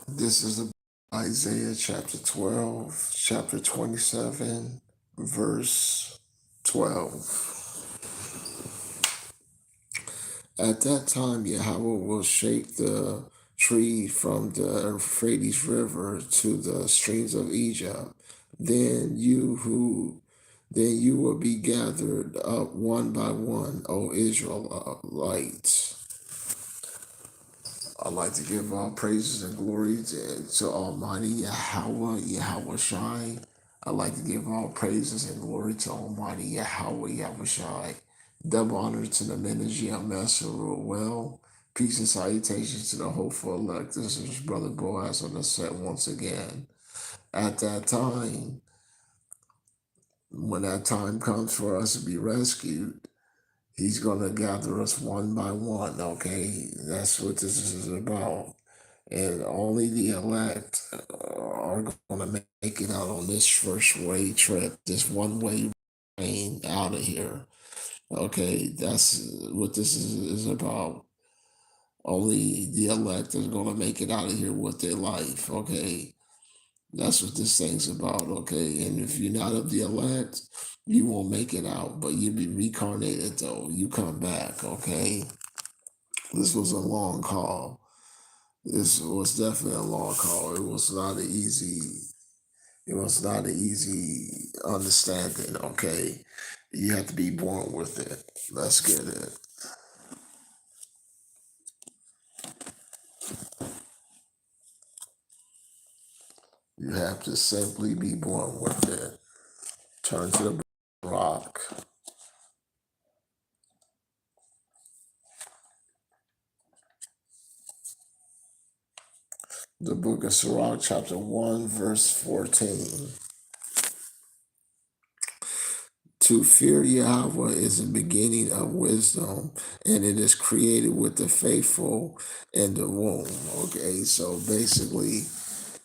This is Isaiah chapter 12, chapter 27, verse 12. At that time, Yahweh will shake the tree from the Euphrates River to the streams of Egypt. Then you will be gathered up one by one, O Israelites. I'd like to give all praises and glory to Almighty Yahweh Shai. I'd like to give all praises and glory to Almighty Yahweh Shai. Double honor to the men of GMS who rule well. Peace and salutations to the hopeful elect. This is Brother Boaz on the set once again. At that time, when that time comes for us to be rescued, He's going to gather us one by one, okay? That's what this is about. And only the elect are going to make it out on this first way trip, this one way train out of here. Okay, that's what this is about. Only the elect are going to make it out of here with their life. Okay, that's what this thing's about. Okay, and if you're not of the elect, you won't make it out, but you'll be reincarnated though. You come back. Okay, this was a long call. This was definitely a long call. It was not an easy. It was not an easy understanding. Okay, you have to be born with it. Let's get it. You have to simply be born with it. Turn to the rock. The book of Sirach, chapter 1, verse 14. To fear Yahweh is the beginning of wisdom, and it is created with the faithful in the womb. Okay, so basically,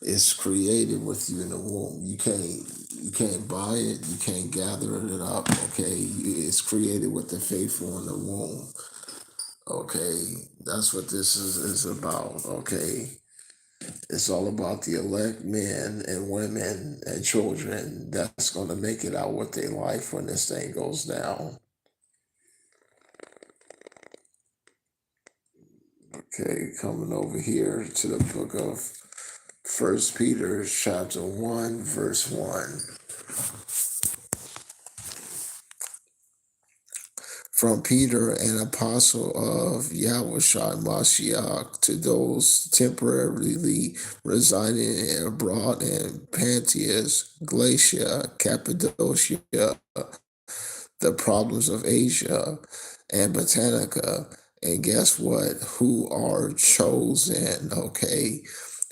it's created with you in the womb. You can't buy it. You can't gather it up. Okay, it's created with the faithful in the womb. Okay, that's what this is about. Okay, it's all about the elect men and women and children that's going to make it out with their life when this thing goes down. Okay, coming over here to the book of First Peter, chapter 1, verse 1. From Peter, an apostle of Yahushua Mashiach, to those temporarily residing abroad in Pontus, Galatia, Cappadocia, the problems of Asia, and Botanica. And guess what? Who are chosen, okay?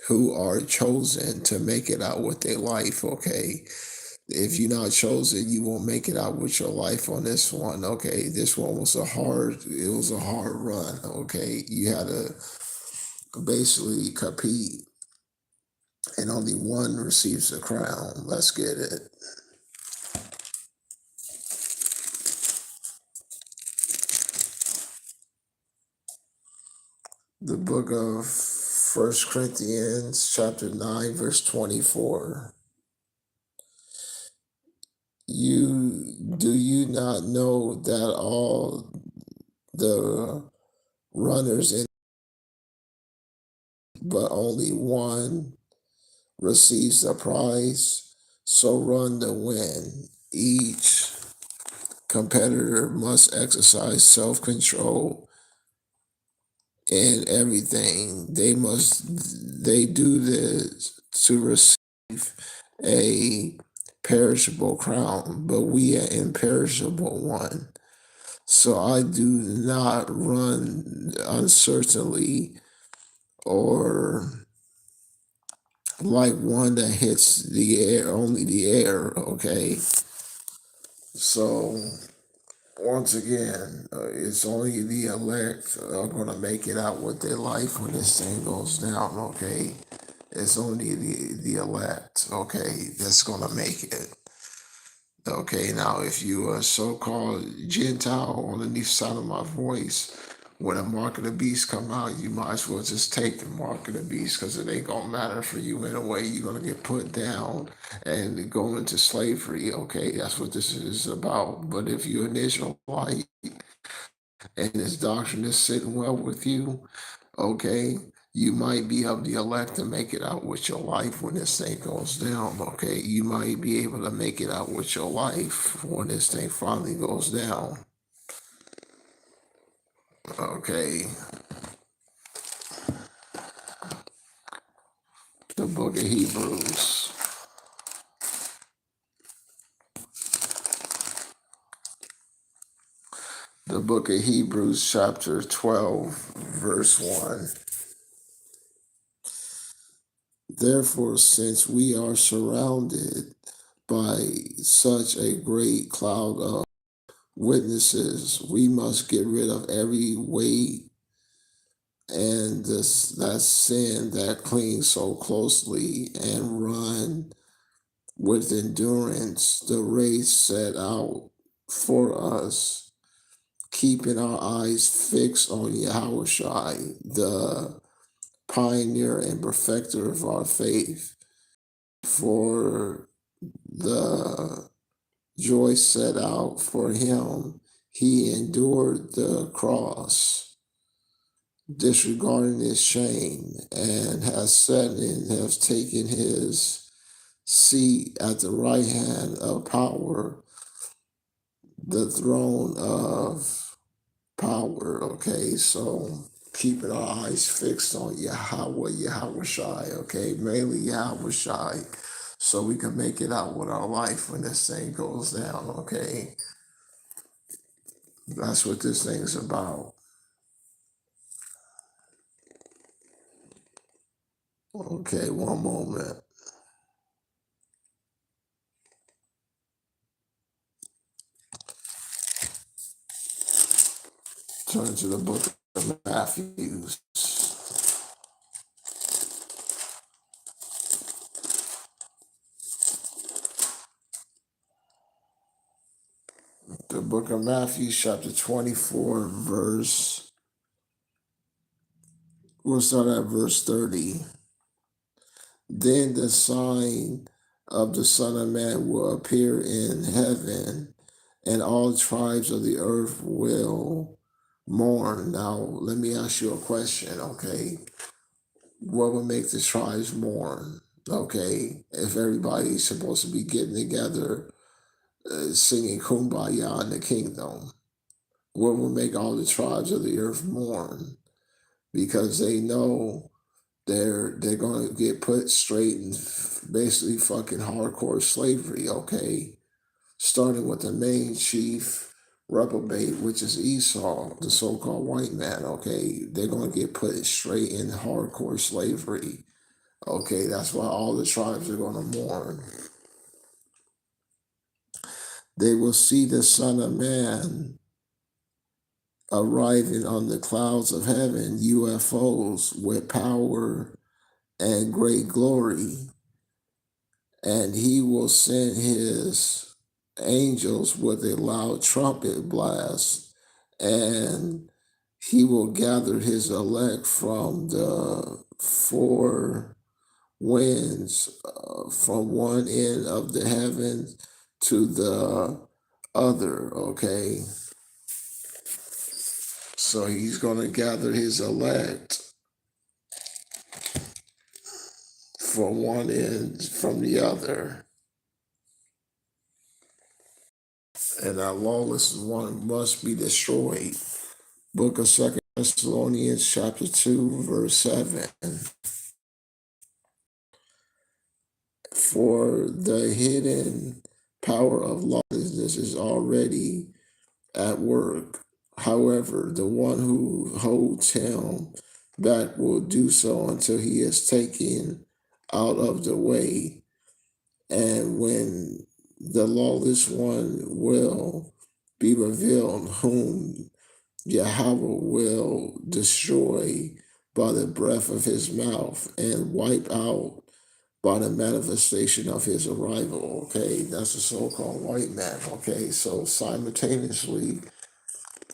Who are chosen to make it out with their life, okay? If you're not chosen, you won't make it out with your life on this one. Okay, this one was it was a hard run. Okay, you had to basically compete, and only one receives the crown. Let's get it. The book of First Corinthians, chapter 9, verse 24. Do you not know that all the runners in but only one receives the prize? So run to win. Each competitor must exercise self-control in everything. They do this to receive a perishable crown, but we an imperishable one. So I do not run uncertainly or like one that hits the air, only the air, okay? So once again, it's only the elect are going to make it out with their life when this thing goes down, okay? It's only the elect, okay, that's going to make it. Okay, now if you are so-called Gentile underneath the sound of my voice, when a mark of the beast come out, you might as well just take the mark of the beast because it ain't gonna matter for you in a way. You're gonna get put down and go into slavery. Okay, that's what this is about. But if you're an Israelite and this doctrine is sitting well with you, okay, you might be of the elect to make it out with your life when this thing goes down. Okay, you might be able to make it out with your life when this thing finally goes down. Okay, the book of Hebrews. The book of Hebrews, chapter 12, verse 1. Therefore, since we are surrounded by such a great cloud of witnesses, we must get rid of every weight and that sin that clings so closely and run with endurance the race set out for us, keeping our eyes fixed on Yahushua, the pioneer and perfecter of our faith. For the joy set out for him, he endured the cross, disregarding its shame, and has taken his seat at the right hand of power, the throne of power. Okay, so keeping our eyes fixed on Yahweh Shai, okay, mainly Yahweh Shai, so we can make it out with our life when this thing goes down, okay? That's what this thing's about. Okay, one moment. Turn to the book of Matthew. The book of Matthew, chapter 24, we'll start at verse 30. Then the sign of the Son of Man will appear in heaven, and all tribes of the earth will mourn. Now, let me ask you a question, okay? What would make the tribes mourn, okay? If everybody's supposed to be getting together, singing Kumbaya in the kingdom, what would make all the tribes of the earth mourn? Because they know they're gonna get put straight in basically fucking hardcore slavery, okay? Starting with the main chief reprobate, which is Esau, the so-called white man, okay? They're gonna get put straight in hardcore slavery. Okay, that's why all the tribes are gonna mourn. They will see the Son of Man arriving on the clouds of heaven, UFOs, with power and great glory. And he will send his angels with a loud trumpet blast, and he will gather his elect from the four winds, from one end of the heavens to the other, okay? So he's going to gather his elect from one end from the other. And that lawless one must be destroyed. Book of 2 Thessalonians chapter 2, verse 7. For the hidden power of lawlessness is already at work. However, the one who holds him back will do so until he is taken out of the way. And when the lawless one will be revealed, whom Yahweh will destroy by the breath of his mouth and wipe out by the manifestation of his arrival. Okay, that's the so-called white man. Okay, so simultaneously,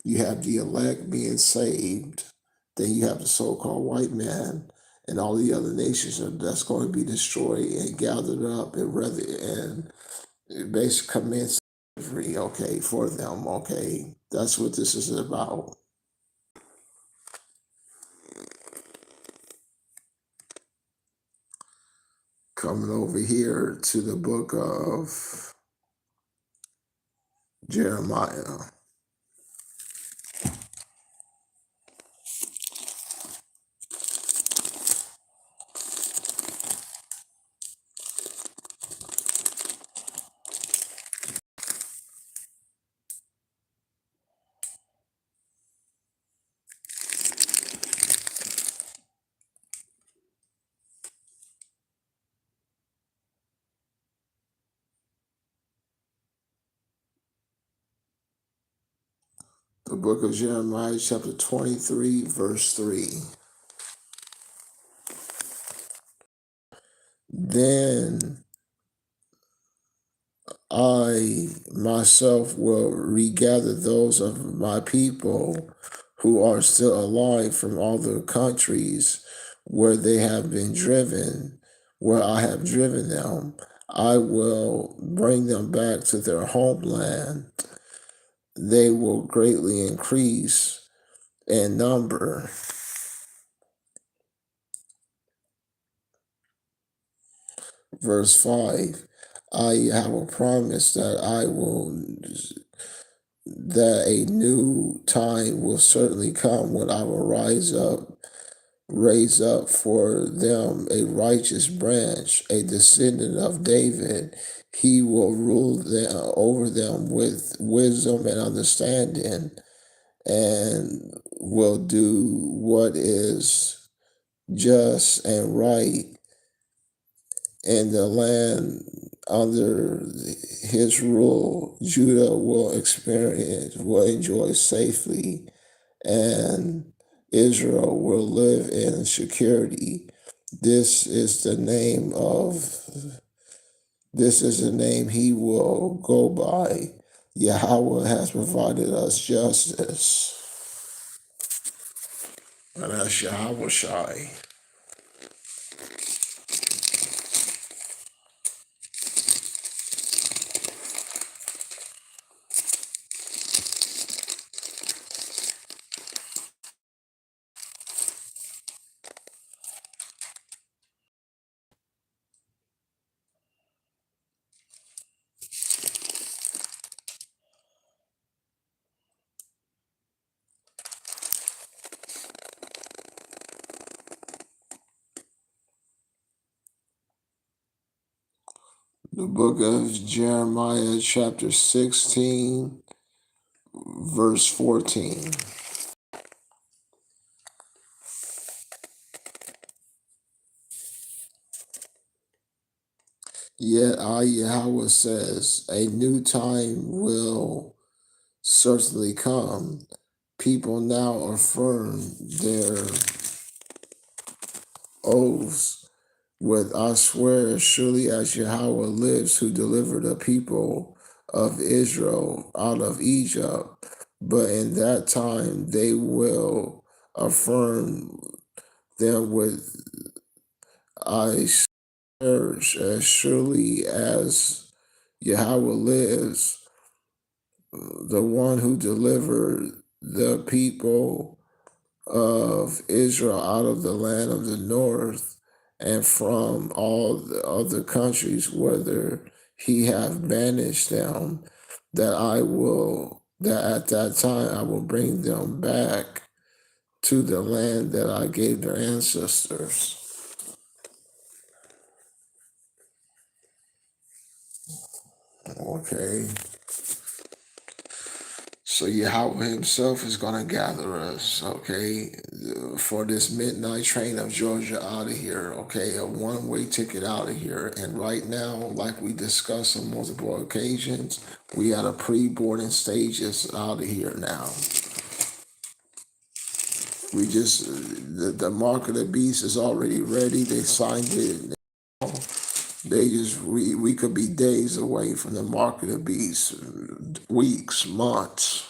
You have the elect being saved. Then you have the so-called white man and all the other nations that's going to be destroyed and gathered up and basically commence slavery, okay, for them, okay. That's what this is about. Coming over here to the book of Jeremiah. The book of Jeremiah, chapter 23, verse 3. Then I myself will regather those of my people who are still alive from all the countries where they have been driven, where I have driven them. I will bring them back to their homeland. They will greatly increase in number. Verse 5, I have a promise that a new time will certainly come when I will raise up for them a righteous branch, a descendant of David. He will rule over them with wisdom and understanding, and will do what is just and right in the land under his rule. Judah will enjoy safely, and Israel will live in security. This is the name he will go by. Yahweh has provided us justice. And that's Yahweh Shai. The book of Jeremiah, chapter 16, verse 14. Yet I, Yahweh, says, a new time will certainly come. People now affirm their oaths with, I swear, surely as Yahweh lives, who delivered the people of Israel out of Egypt. But in that time they will affirm them with, I swear, as surely as Yahweh lives, the one who delivered the people of Israel out of the land of the north and from all the other countries whither he hath banished them, that at that time I will bring them back to the land that I gave their ancestors. Okay. So Yahweh himself is going to gather us, okay, for this midnight train of Georgia out of here, okay, a one-way ticket out of here. And right now, like we discussed on multiple occasions, we at a pre-boarding stages out of here now. We just, the mark of the beast is already ready. They signed it. We could be days away from the mark of the beast, weeks, months.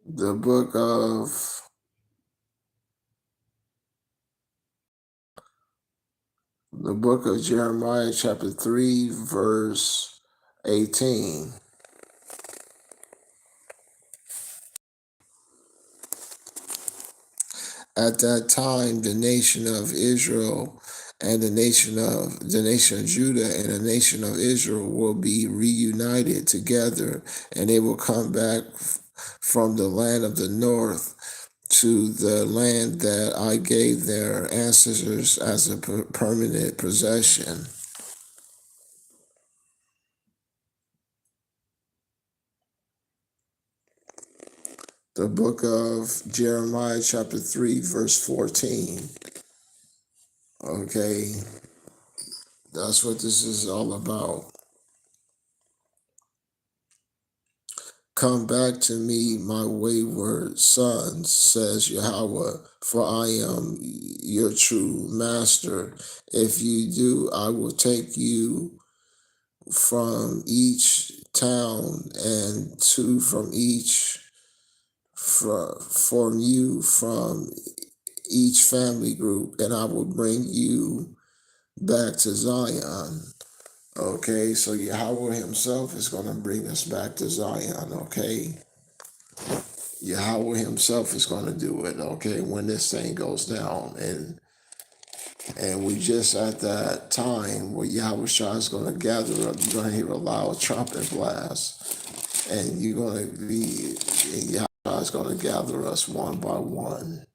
The book of Jeremiah, chapter 3, verse 18. At that time, the nation of Israel and the nation of Judah and the nation of Israel will be reunited together, and they will come back from the land of the north to the land that I gave their ancestors as a permanent possession. The book of Jeremiah, chapter 3, verse 14. Okay, that's what this is all about. Come back to me, my wayward sons, says Yahweh, for I am your true master. If you do, I will take you from each town and two from each, from you from each family group, and I will bring you back to Zion. Okay, so Yahweh himself is going to bring us back to Zion, okay? Yahweh himself is going to do it, okay, when this thing goes down. And we just at that time where Yahweh Shah is going to gather up, you're going to hear a loud trumpet blast, and you're going to be, and Yahweh Shah is going to gather us one by one.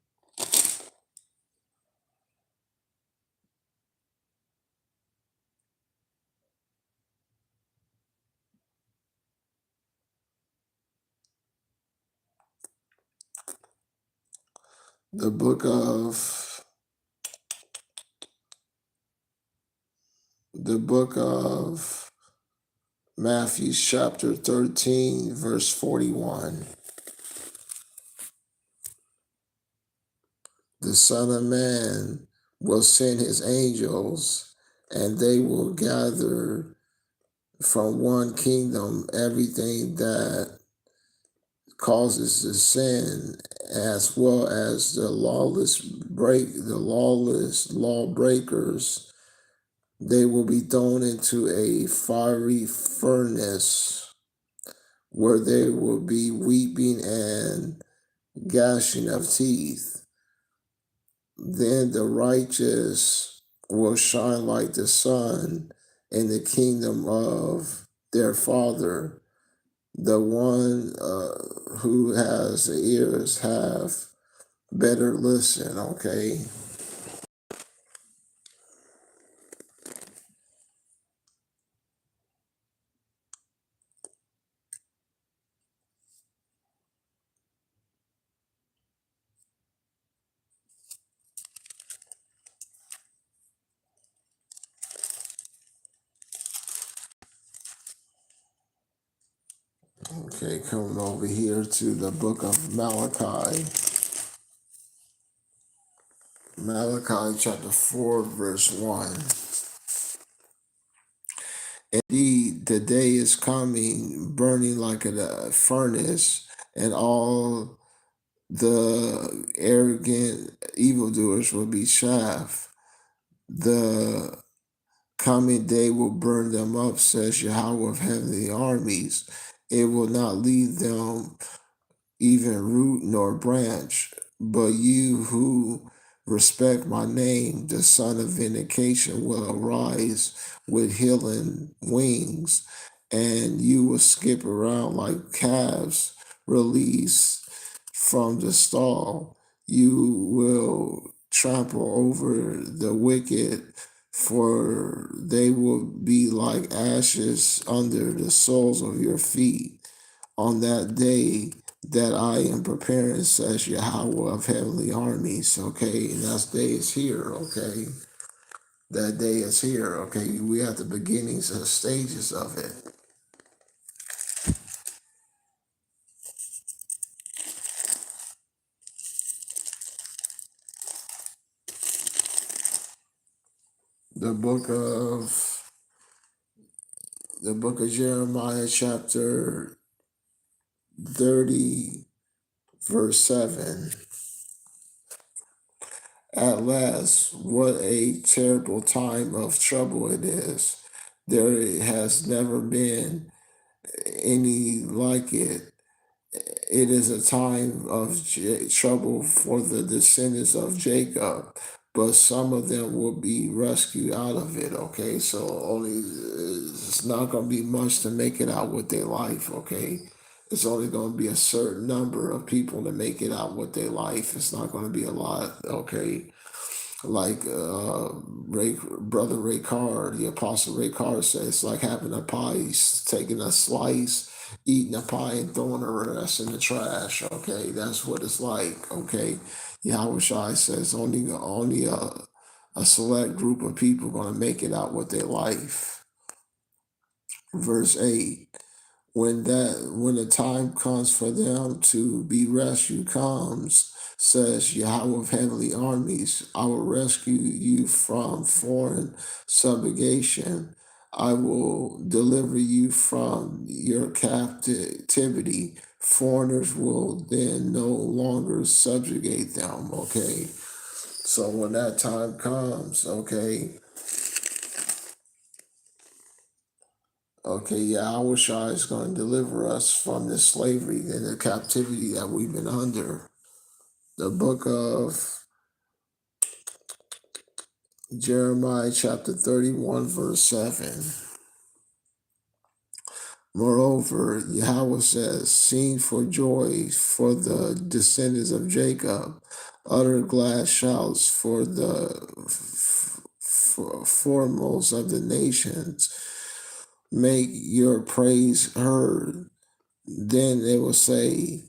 The book of Matthew chapter 13, verse 41. The Son of Man will send his angels, and they will gather from one kingdom everything that causes the sin, as well as the lawless lawbreakers. They will be thrown into a fiery furnace where there will be weeping and gnashing of teeth. Then the righteous will shine like the sun in the kingdom of their Father. The one who has ears have better listen, okay? Okay, coming over here to the book of Malachi. Malachi chapter 4, verse 1. Indeed, the day is coming, burning like a furnace, and all the arrogant evildoers will be chaff. The coming day will burn them up, says Yahweh of heavenly armies. It will not leave them even root nor branch. But you who respect my name, the Son of Vindication will arise with healing wings, and you will skip around like calves released from the stall. You will trample over the wicked, for they will be like ashes under the soles of your feet on that day that I am preparing, says Yahweh of heavenly armies. Okay, and that day is here. Okay, that day is here. Okay, we at the beginnings and stages of it. The book of Jeremiah, chapter 30, Verse 7. At last, what a terrible time of trouble it is. There has never been any like it. It is a time of trouble for the descendants of Jacob, but some of them will be rescued out of it. Okay, so only it's not going to be much to make it out with their life. Okay, it's only going to be a certain number of people to make it out with their life. It's not going to be a lot. Okay, like Brother Ray Carr, the Apostle Ray Carr says, it's like having a pie, he's taking a slice, eating a pie, and throwing the rest in the trash. Okay, that's what it's like. Okay, Yahweh Shai says only a select group of people going to make it out with their life. Verse 8. When the time comes for them to be rescued comes, says Yahweh of heavenly armies, I will rescue you from foreign subjugation. I will deliver you from your captivity. Foreigners will then no longer subjugate them. Okay. So when that time comes, okay, Yahweh Shai is going to deliver us from this slavery and the captivity that we've been under. The book of Jeremiah, chapter 31, verse 7. Moreover, Yahweh says, sing for joy for the descendants of Jacob, utter glad shouts for the foremost of the nations. Make your praise heard. Then they will say,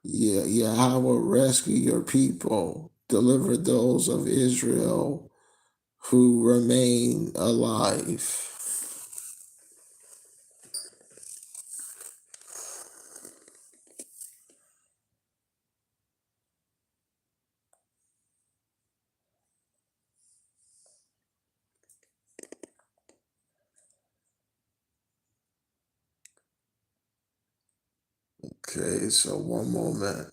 Yahweh rescue your people, deliver those of Israel who remain alive. Okay, so one moment.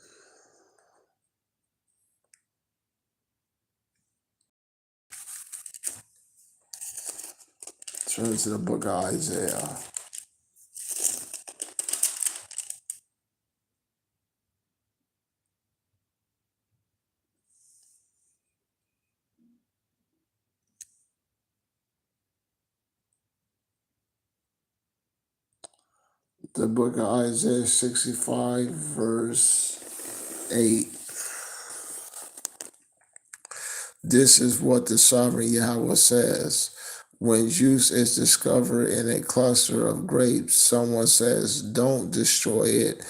Turn to the book of Isaiah. The book of Isaiah 65, verse 8. This is what the sovereign Yahweh says. When juice is discovered in a cluster of grapes, someone says, don't destroy it,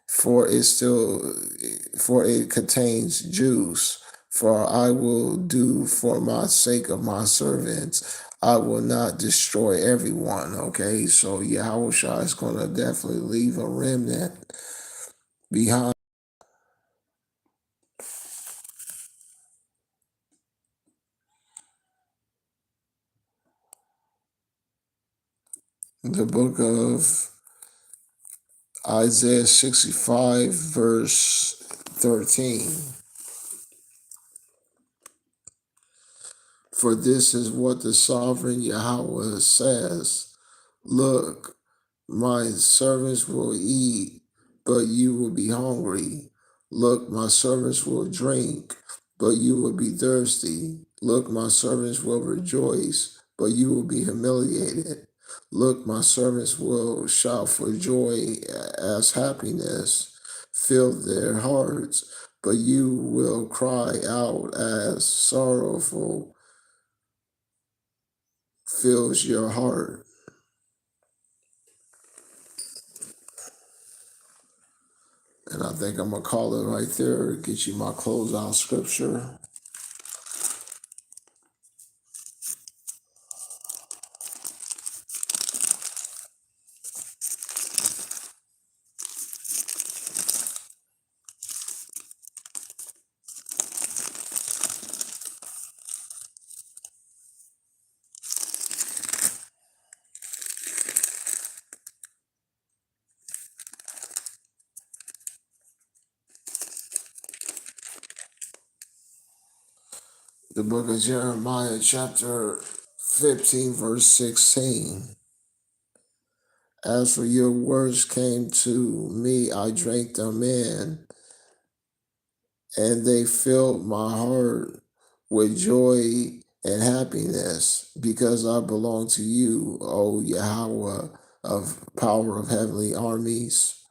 for it contains juice. For I will do for my sake of my servants. I will not destroy everyone. Okay, so Yahweh Shai is going to definitely leave a remnant behind. The book of Isaiah 65, verse 13. For this is what the sovereign Yahweh says. Look, my servants will eat, but you will be hungry. Look, my servants will drink, but you will be thirsty. Look, my servants will rejoice, but you will be humiliated. Look, my servants will shout for joy as happiness fill their hearts, but you will cry out as sorrowful fills your heart. And I think I'm going to call it right there, get you my closeout scripture. The book of Jeremiah, chapter 15, verse 16. As for your words came to me, I drank them in, and they filled my heart with joy and happiness, because I belong to you, O Yahweh of power of heavenly armies.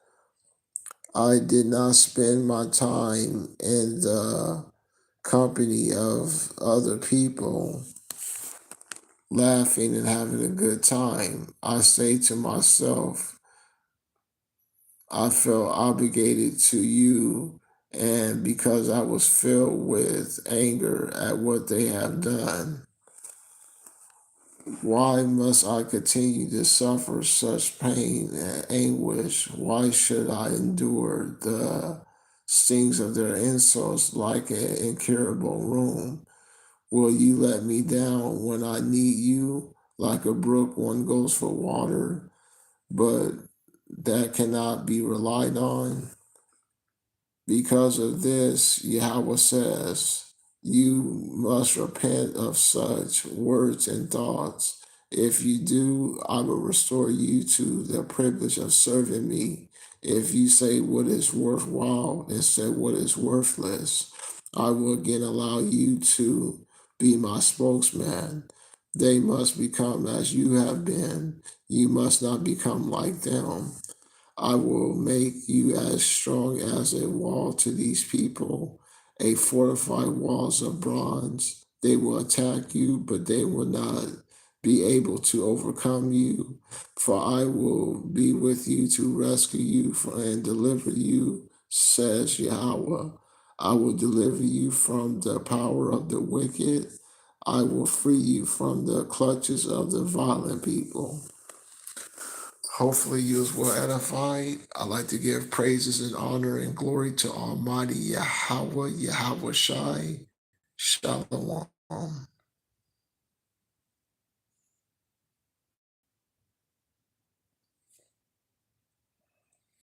I did not spend my time in the company of other people laughing and having a good time. I say to myself, I felt obligated to you, and because I was filled with anger at what they have done, why must I continue to suffer such pain and anguish? Why should I endure the stings of their insults like an incurable wound? Will you let me down when I need you? Like a brook, one goes for water, but that cannot be relied on. Because of this, Yahweh says, you must repent of such words and thoughts. If you do, I will restore you to the privilege of serving me. If you say what is worthwhile instead of what is worthless, I will again allow you to be my spokesman. They must become as you have been. You must not become like them. I will make you as strong as a wall to these people, a fortified walls of bronze. They will attack you, but they will not be able to overcome you, for I will be with you to rescue you and deliver you, says Yahweh. I will deliver you from the power of the wicked. I will free you from the clutches of the violent people. Hopefully you was well edified. I like to give praises and honor and glory to Almighty Yahweh, Yahweh Shai. Shalom.